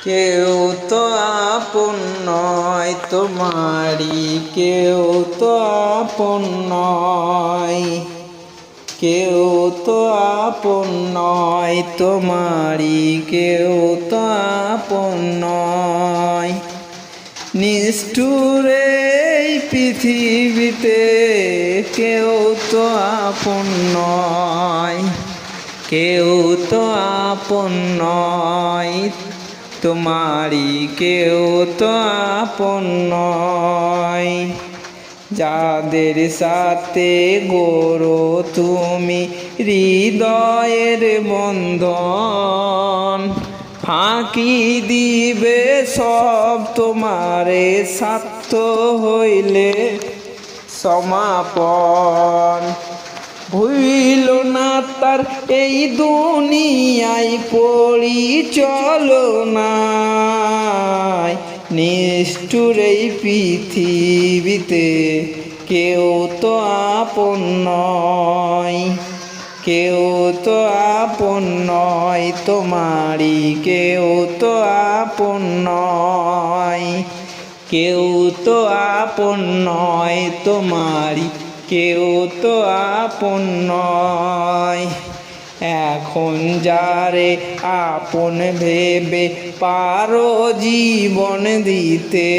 কেউ তো আপন নয় তোমারি, কেউ তো আপন নয়, কেউ তো আপন নয় তোমারি, কেউ তো আপন নয়। নিষ্ঠুর এই পৃথিবীতে কেউ তো আপন নয়, কেউ তো আপন নয় তোমারি, কেউ তো আপন নয়। যাদের সাথে গড়ো তুমি হৃদয়ের বন্ধন, ফাঁকি দিবে সব তোমারে স্বার্থ হইলে সমাপন। ভুইল না তার এই দুনিয়ায় পরিচালনায়, নিষ্ঠুর এই পৃথিবীতে কেউ তো আপন নয়, কেউ তো আপন নয় তোমারি, কেউ তো আপন নয়, কেউ তো আপন নয় তোমারি, কেউ তো আপন নয়। এখন যারে আপন ভেবে পারো জীবন দিতে,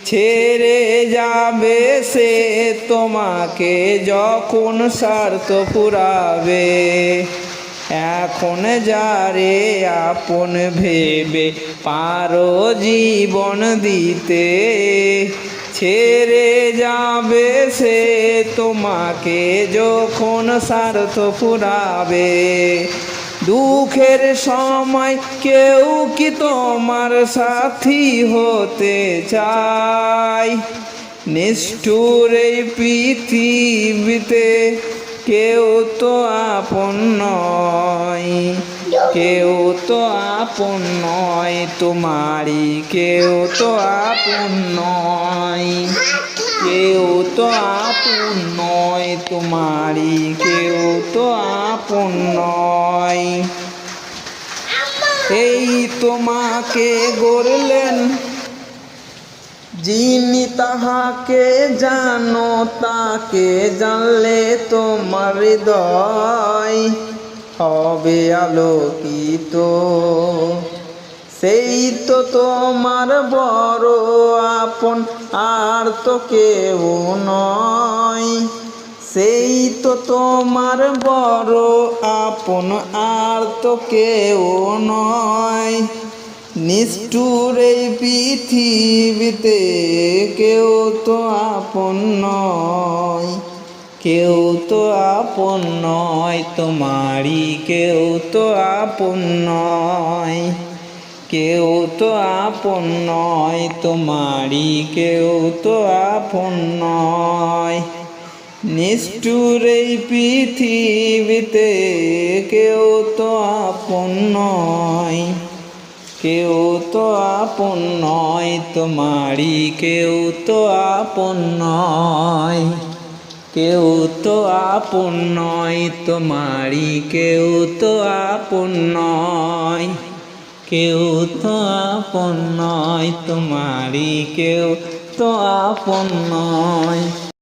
ছেড়ে যাবে সে তোমাকে যখন স্বার্থ ফুরাবে। এখন যারে আপন ভেবে পারো জীবন দিতে, ছেড়ে যাবে সে তোমাকে যখন স্বার্থ ফুরাবে। দুঃখের সময় কেউ কি তোমার সাথী হতে চায়? নিষ্ঠুর এই পৃথিবীতে কেউ তো আপন নয়, কেউ তো আপন নয় তোমারি, কেউ তো আপন নয়, কেউ তো আপন নয় তোমারি, কেউ তো আপন নয়। এই তোমাকে গড়লেন যিনি, তাহাকে জানো, তাকে জানলে তোমার হৃদয় হবে আলোকিত। সেই তো তোমার বড় আপন, আর তো কেউ নয়। সেই তো তোমার বড় আপন, আর তো কেউ নয়। নিষ্ঠুর এই পৃথিবীতে কেউ তো আপন নয়, কেউ তো আপন নয় তোমারি, কেউ তো আপন নয়, কেউ তো আপন নয় তোমারি, কেউ তো আপন নয়। নিষ্ঠুর এই পৃথিবীতে কেউ তো আপন নয়, কেউ তো আপন নয় তোমারি, কেউ তো আপন নয়, কেউ তো আপন নয় তোমারি, কেউ তো আপন নয়, কেউ তো আপন নয় তোমারি, কেউ তো আপন নয়।